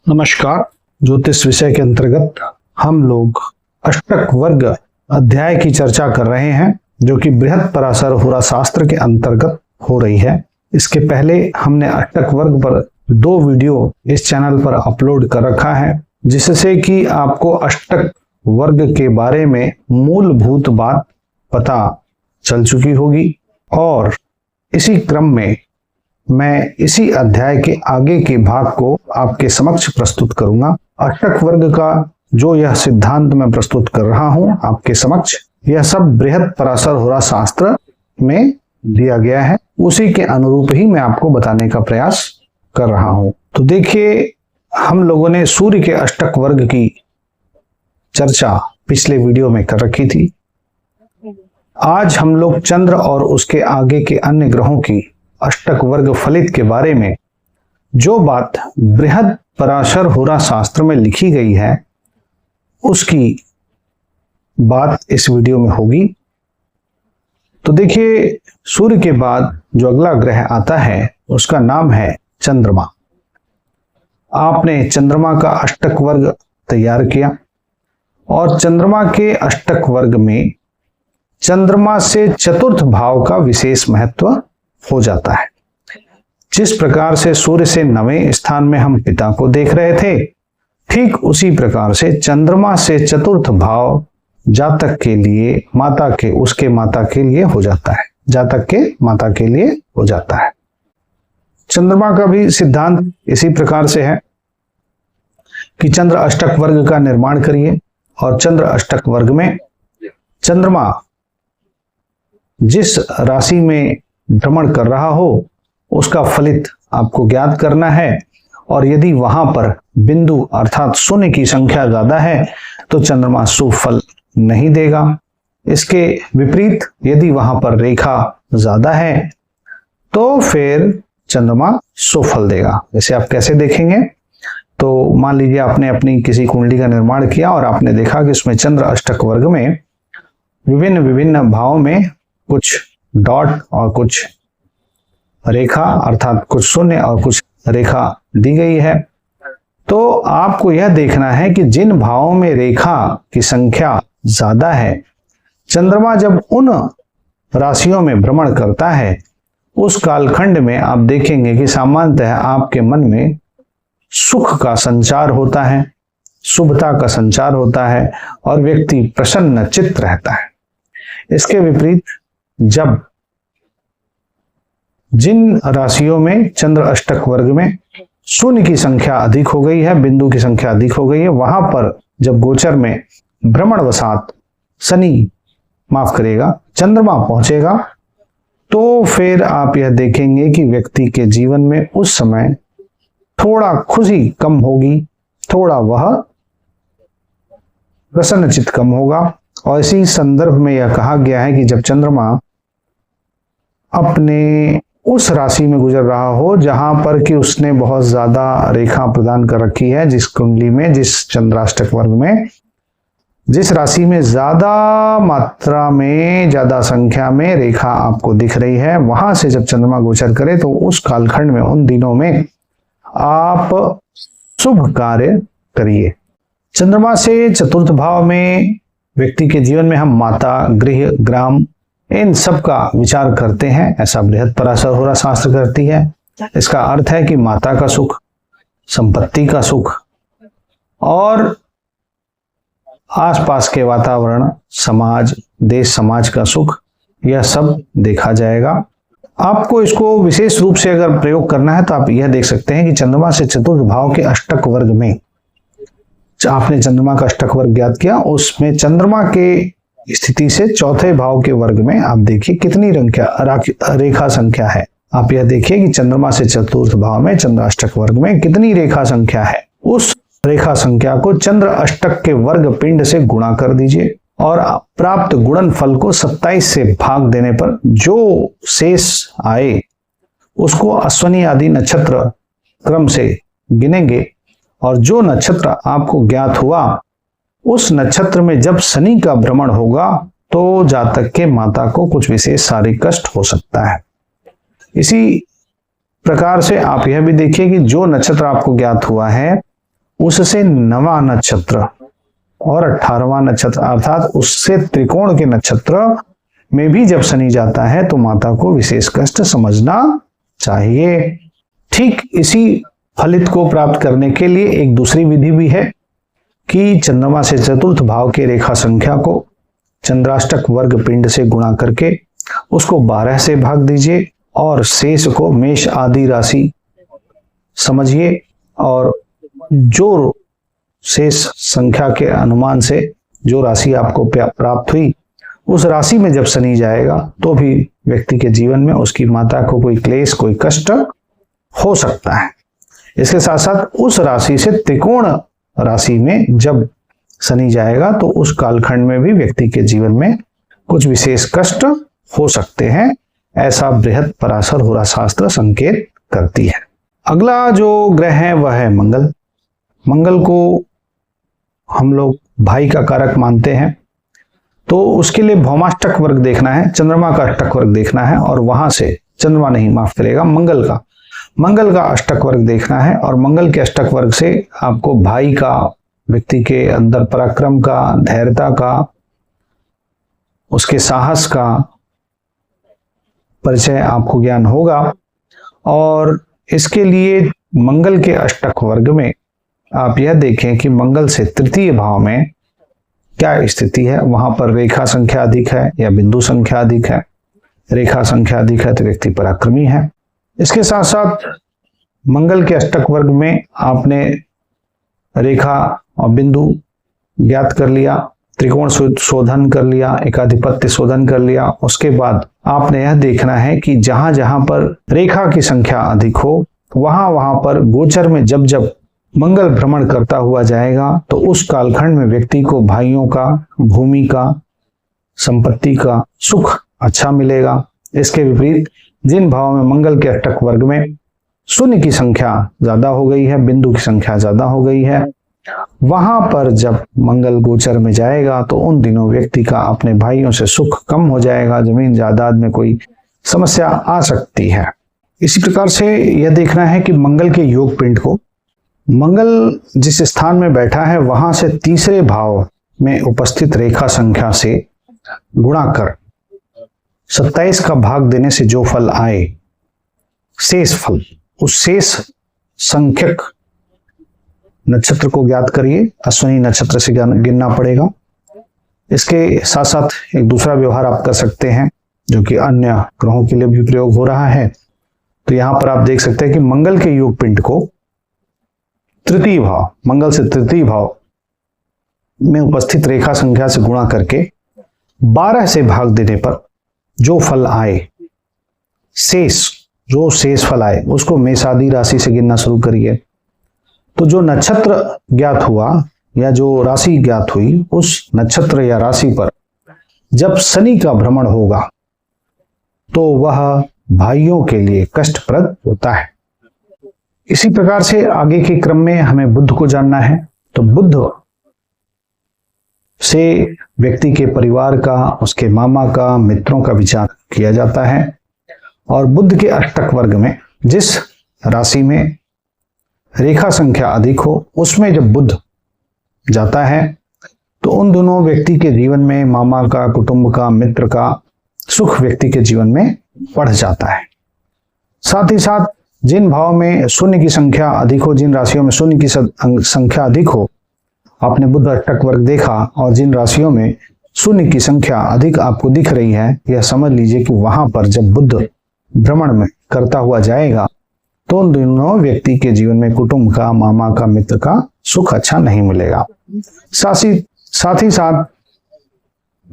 नमस्कार। ज्योतिष विषय के अंतर्गत हम लोग अष्टक वर्ग अध्याय की चर्चा कर रहे हैं, जो कि बृहद पराशर होरा शास्त्र के अंतर्गत हो रही है। इसके पहले हमने अष्टक वर्ग पर 2 वीडियो इस चैनल पर अपलोड कर रखा है, जिससे कि आपको अष्टक वर्ग के बारे में मूलभूत बात पता चल चुकी होगी। और इसी क्रम में मैं इसी अध्याय के आगे के भाग को आपके समक्ष प्रस्तुत करूंगा। अष्टक वर्ग का जो यह सिद्धांत मैं प्रस्तुत कर रहा हूं आपके समक्ष, यह सब बृहद पराशर होरा शास्त्र में दिया गया है, उसी के अनुरूप ही मैं आपको बताने का प्रयास कर रहा हूं। तो देखिए, हम लोगों ने सूर्य के अष्टक वर्ग की चर्चा पिछले वीडियो में कर रखी थी। आज हम लोग चंद्र और उसके आगे के अन्य ग्रहों की अष्टक वर्ग फलित के बारे में जो बात बृहद पराशर होरा शास्त्र में लिखी गई है, उसकी बात इस वीडियो में होगी। तो देखिए, सूर्य के बाद जो अगला ग्रह आता है उसका नाम है चंद्रमा। आपने चंद्रमा का अष्टक वर्ग तैयार किया और चंद्रमा के अष्टक वर्ग में चंद्रमा से चतुर्थ भाव का विशेष महत्व हो जाता है। जिस प्रकार से सूर्य से 9वें स्थान में हम पिता को देख रहे थे, ठीक उसी प्रकार से चंद्रमा से चतुर्थ भाव जातक के लिए माता के उसके माता के लिए हो जाता है, जातक के माता के लिए हो जाता है। चंद्रमा का भी सिद्धांत इसी प्रकार से है कि चंद्र अष्टक वर्ग का निर्माण करिए और चंद्र अष्टक वर्ग में चंद्रमा जिस राशि में भ्रमण कर रहा हो उसका फलित आपको ज्ञात करना है। और यदि वहां पर बिंदु अर्थात शून्य की संख्या ज्यादा है तो चंद्रमा शुभ फल नहीं देगा। इसके विपरीत यदि वहां पर रेखा ज्यादा है तो फिर चंद्रमा शुभ फल देगा। जैसे आप कैसे देखेंगे, तो मान लीजिए आपने अपनी किसी कुंडली का निर्माण किया और आपने देखा कि उसमें चंद्र अष्टक वर्ग में विभिन्न विभिन्न भावों में कुछ डॉट और कुछ रेखा अर्थात कुछ शून्य और कुछ रेखा दी गई है, तो आपको यह देखना है कि जिन भावों में रेखा की संख्या ज्यादा है, चंद्रमा जब उन राशियों में भ्रमण करता है उस कालखंड में आप देखेंगे कि सामान्यतः आपके मन में सुख का संचार होता है, शुभता का संचार होता है और व्यक्ति प्रसन्न चित्त रहता है। इसके विपरीत जब जिन राशियों में चंद्र अष्टक वर्ग में शून्य की संख्या अधिक हो गई है, बिंदु की संख्या अधिक हो गई है, वहां पर जब गोचर में भ्रमणवशात चंद्रमा पहुंचेगा, तो फिर आप यह देखेंगे कि व्यक्ति के जीवन में उस समय थोड़ा खुशी कम होगी, थोड़ा वह प्रसन्नचित्त कम होगा। और इसी संदर्भ में यह कहा गया है कि जब चंद्रमा अपने उस राशि में गुजर रहा हो जहां पर कि उसने बहुत ज्यादा रेखा प्रदान कर रखी है, जिस कुंडली में, जिस चंद्राष्टक वर्ग में, जिस राशि में ज्यादा मात्रा में ज्यादा संख्या में रेखा आपको दिख रही है, वहां से जब चंद्रमा गोचर करे तो उस कालखंड में उन दिनों में आप शुभ कार्य करिए। चंद्रमा से चतुर्थ भाव में व्यक्ति के जीवन में हम माता, गृह, ग्राम, इन सब का विचार करते हैं, ऐसा बृहद पराशर होरा शास्त्र करती है। इसका अर्थ है कि माता का सुख, संपत्ति का सुख और आसपास के वातावरण, समाज, देश समाज का सुख, यह सब देखा जाएगा। आपको इसको विशेष रूप से अगर प्रयोग करना है तो आप यह देख सकते हैं कि चंद्रमा से चतुर्थ भाव के अष्टक वर्ग में आपने चंद्रमा का अष्टक वर्ग ज्ञात किया, उसमें चंद्रमा के स्थिति से चौथे भाव के वर्ग में आप देखिए कितनी रेखा संख्या है। आप यह देखिए कि चंद्रमा से चतुर्थ भाव में चंद्र अष्टक वर्ग में कितनी रेखा संख्या है। उस रेखा संख्या को चंद्र अष्टक के वर्ग पिंड से गुणा कर दीजिए और प्राप्त गुणन फल को 27 से भाग देने पर जो शेष आए उसको अश्विनी आदि नक्षत्र क्रम से गिनेंगे और जो नक्षत्र आपको ज्ञात हुआ उस नक्षत्र में जब शनि का भ्रमण होगा तो जातक के माता को कुछ विशेष शारीरिक कष्ट हो सकता है। इसी प्रकार से आप यह भी देखिए कि जो नक्षत्र आपको ज्ञात हुआ है उससे 9वां नक्षत्र और 18वां नक्षत्र अर्थात उससे त्रिकोण के नक्षत्र में भी जब शनि जाता है तो माता को विशेष कष्ट समझना चाहिए। ठीक इसी फलित को प्राप्त करने के लिए एक दूसरी विधि भी है कि चंद्रमा से चतुर्थ भाव के रेखा संख्या को चंद्राष्टक वर्ग पिंड से गुणा करके उसको 12 से भाग दीजिए और शेष को मेष आदि राशि समझिए और जो शेष संख्या के अनुमान से जो राशि आपको प्राप्त हुई उस राशि में जब शनि जाएगा तो भी व्यक्ति के जीवन में उसकी माता को कोई क्लेश कोई कष्ट हो सकता है। इसके साथ साथ उस राशि से त्रिकोण राशि में जब शनि जाएगा तो उस कालखंड में भी व्यक्ति के जीवन में कुछ विशेष कष्ट हो सकते हैं, ऐसा बृहद पराशर होरा शास्त्र संकेत करती है। अगला जो ग्रह है वह है मंगल। मंगल को हम लोग भाई का कारक मानते हैं, तो उसके लिए भौमाष्टक वर्ग देखना है, चंद्रमा का अष्टक वर्ग देखना है और वहां से चंद्रमा नहीं माफ करेगा मंगल का अष्टक वर्ग देखना है और मंगल के अष्टक वर्ग से आपको भाई का, व्यक्ति के अंदर पराक्रम का, धैर्यता का, उसके साहस का परिचय आपको ज्ञान होगा। और इसके लिए मंगल के अष्टक वर्ग में आप यह देखें कि मंगल से तृतीय भाव में क्या स्थिति है, वहां पर रेखा संख्या अधिक है या बिंदु संख्या अधिक है। रेखा संख्या अधिक है तो व्यक्ति पराक्रमी है। इसके साथ साथ मंगल के अष्टक वर्ग में आपने रेखा और बिंदु ज्ञात कर लिया, त्रिकोण शोधन कर लिया, एकाधिपत्य शोधन कर लिया। उसके बाद आपने यह देखना है कि जहां जहां पर रेखा की संख्या अधिक हो वहां वहां पर गोचर में जब जब मंगल भ्रमण करता हुआ जाएगा तो उस कालखंड में व्यक्ति को भाइयों का, भूमि का, संपत्ति का सुख अच्छा मिलेगा। इसके विपरीत जिन भावों में मंगल के अष्टक वर्ग में शून्य की संख्या ज्यादा हो गई है, बिंदु की संख्या ज्यादा हो गई है, वहां पर जब मंगल गोचर में जाएगा तो उन दिनों व्यक्ति का अपने भाइयों से सुख कम हो जाएगा, जमीन जायदाद में कोई समस्या आ सकती है। इसी प्रकार से यह देखना है कि मंगल के योग पिंड को मंगल जिस स्थान में बैठा है वहां से तीसरे भाव में उपस्थित रेखा संख्या से गुणा कर 27 का भाग देने से जो फल आए, शेष फल, उस शेष संख्यक नक्षत्र को ज्ञात करिए। अश्विनी नक्षत्र से गिनना पड़ेगा। इसके साथ साथ एक दूसरा व्यवहार आप कर सकते हैं जो कि अन्य ग्रहों के लिए भी प्रयोग हो रहा है। तो यहां पर आप देख सकते हैं कि मंगल के योग पिंड को तृतीय भाव, मंगल से तृतीय भाव में उपस्थित रेखा संख्या से गुणा करके 12 से भाग देने पर जो फल आए, जो शेष फल आए उसको मेष आदि राशि से गिनना शुरू करिए। तो जो नक्षत्र ज्ञात हुआ या जो राशि ज्ञात हुई उस नक्षत्र या राशि पर जब शनि का भ्रमण होगा तो वह भाइयों के लिए कष्टप्रद होता है। इसी प्रकार से आगे के क्रम में हमें बुध को जानना है। तो बुध से व्यक्ति के परिवार का, उसके मामा का, मित्रों का विचार किया जाता है। और बुध के अष्टक वर्ग में जिस राशि में रेखा संख्या अधिक हो उसमें जब बुध जाता है तो उन दोनों व्यक्ति के जीवन में मामा का, कुटुंब का, मित्र का सुख व्यक्ति के जीवन में बढ़ जाता है। साथ ही साथ जिन भाव में शून्य की संख्या अधिक हो, जिन राशियों में शून्य की संख्या अधिक हो, आपने बुध अष्टक वर्ग देखा और जिन राशियों में शून्य की संख्या अधिक आपको दिख रही है, यह समझ लीजिए कि वहां पर जब बुध भ्रमण में करता हुआ जाएगा तो उन दोनों व्यक्ति के जीवन में कुटुंब का, मामा का, मित्र का सुख अच्छा नहीं मिलेगा। साथ ही साथ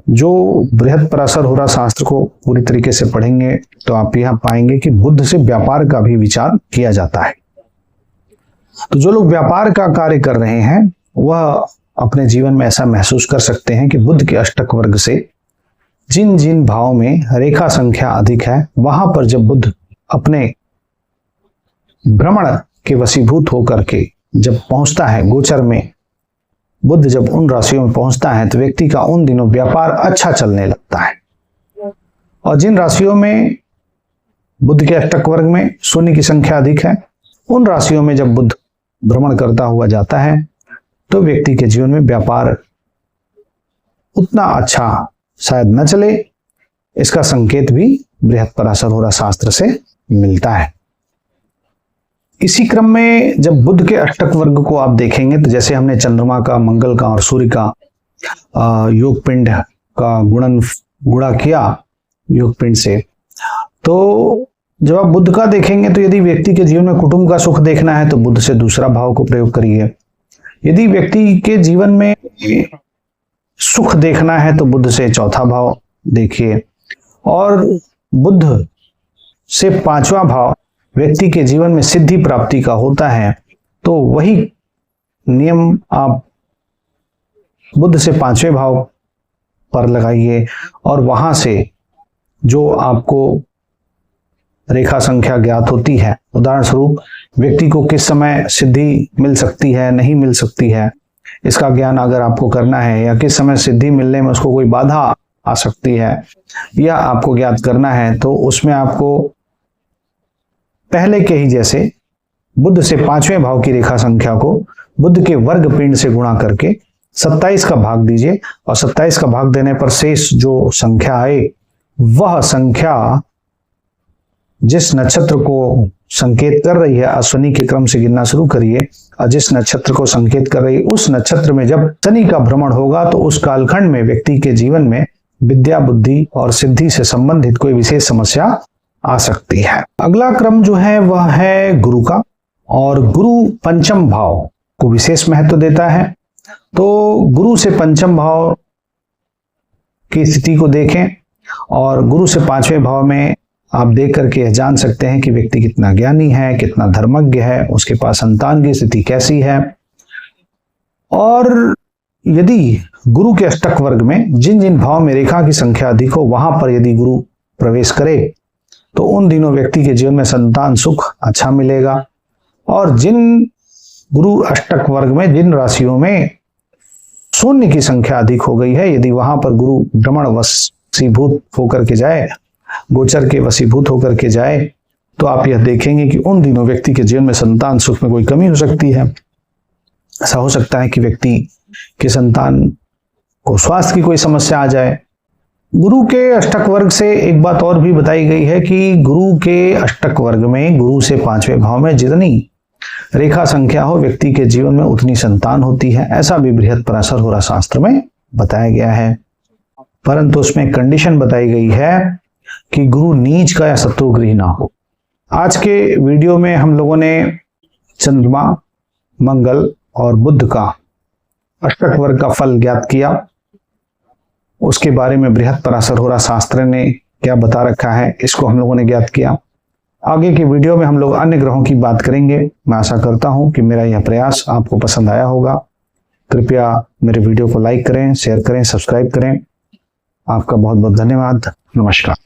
जो बृहद पराशर होरा शास्त्र को पूरी तरीके से पढ़ेंगे तो आप यहां पाएंगे कि बुध से व्यापार का भी विचार किया जाता है। तो जो लोग व्यापार का कार्य कर रहे हैं वह अपने जीवन में ऐसा महसूस कर सकते हैं कि बुध के अष्टक वर्ग से जिन जिन भाव में रेखा संख्या अधिक है वहां पर जब बुध अपने भ्रमण के वशीभूत होकर के जब पहुंचता है गोचर में, बुध जब उन राशियों में पहुंचता है तो व्यक्ति का उन दिनों व्यापार अच्छा चलने लगता है। और जिन राशियों में बुध के अष्टक वर्ग में शून्य की संख्या अधिक है उन राशियों में जब बुध भ्रमण करता हुआ जाता है तो व्यक्ति के जीवन में व्यापार उतना अच्छा शायद न चले, इसका संकेत भी बृहत्पराशर होरा शास्त्र से मिलता है। इसी क्रम में जब बुध के अष्टक वर्ग को आप देखेंगे तो जैसे हमने चंद्रमा का, मंगल का और सूर्य का योग पिंड का गुणा किया योग पिंड से, तो जब आप बुध का देखेंगे तो यदि व्यक्ति के जीवन में कुटुंब का सुख देखना है तो बुध से दूसरा भाव को प्रयोग करिए। यदि व्यक्ति के जीवन में सुख देखना है तो बुध से चौथा भाव देखिए, और बुध से पांचवा भाव व्यक्ति के जीवन में सिद्धि प्राप्ति का होता है, तो वही नियम आप बुध से पांचवें भाव पर लगाइए और वहां से जो आपको रेखा संख्या ज्ञात होती है, उदाहरण स्वरूप व्यक्ति को किस समय सिद्धि मिल सकती है, नहीं मिल सकती है, इसका ज्ञान अगर आपको करना है, या किस समय सिद्धि मिलने में उसको कोई बाधा आ सकती है, या आपको ज्ञात करना है, तो उसमें आपको पहले के ही जैसे बुध से पांचवें भाव की रेखा संख्या को बुध के वर्ग पिंड से गुणा करके 27 का भाग दीजिए, और 27 का भाग देने पर शेष जो संख्या आए वह संख्या जिस नक्षत्र को संकेत कर रही है, अश्विनी के क्रम से गिनना शुरू करिए, और जिस नक्षत्र को संकेत कर रही है उस नक्षत्र में जब शनि का भ्रमण होगा तो उस कालखंड में व्यक्ति के जीवन में विद्या, बुद्धि और सिद्धि से संबंधित कोई विशेष समस्या आ सकती है। अगला क्रम जो है वह है गुरु का, और गुरु पंचम भाव को विशेष महत्व देता है। तो गुरु से पंचम भाव की स्थिति को देखें, और गुरु से पांचवें भाव में आप देख करके यह जान सकते हैं कि व्यक्ति कितना ज्ञानी है, कितना धर्मज्ञ है, उसके पास संतान की स्थिति कैसी है। और यदि गुरु के अष्टक वर्ग में जिन जिन भाव में रेखा की संख्या अधिक हो वहां पर यदि गुरु प्रवेश करे तो उन दिनों व्यक्ति के जीवन में संतान सुख अच्छा मिलेगा। और जिन गुरु अष्टक वर्ग में जिन राशियों में शून्य की संख्या अधिक हो गई है, यदि वहां पर गुरु भ्रमण वशीभूत होकर के जाए, गोचर के वशीभूत होकर के जाए, तो आप यह देखेंगे कि उन दिनों व्यक्ति के जीवन में संतान सुख में कोई कमी हो सकती है। ऐसा हो सकता है कि व्यक्ति के संतान को स्वास्थ्य की कोई समस्या आ जाए। गुरु के अष्टक वर्ग से एक बात और भी बताई गई है कि गुरु के अष्टक वर्ग में गुरु से पांचवें भाव में जितनी रेखा संख्या हो व्यक्ति के जीवन में उतनी संतान होती है, ऐसा भी बृहत्पराशर होरा शास्त्र में बताया गया है। परंतु उसमें कंडीशन बताई गई है कि गुरु नीच का या शत्रुगृह ना हो। आज के वीडियो में हम लोगों ने चंद्रमा, मंगल और बुध का अष्टक वर्ग का फल ज्ञात किया, उसके बारे में बृहत्पराशर होरा शास्त्र ने क्या बता रखा है इसको हम लोगों ने ज्ञात किया। आगे के वीडियो में हम लोग अन्य ग्रहों की बात करेंगे। मैं आशा करता हूं कि मेरा यह प्रयास आपको पसंद आया होगा। कृपया मेरे वीडियो को लाइक करें, शेयर करें, सब्सक्राइब करें। आपका बहुत बहुत धन्यवाद। नमस्कार।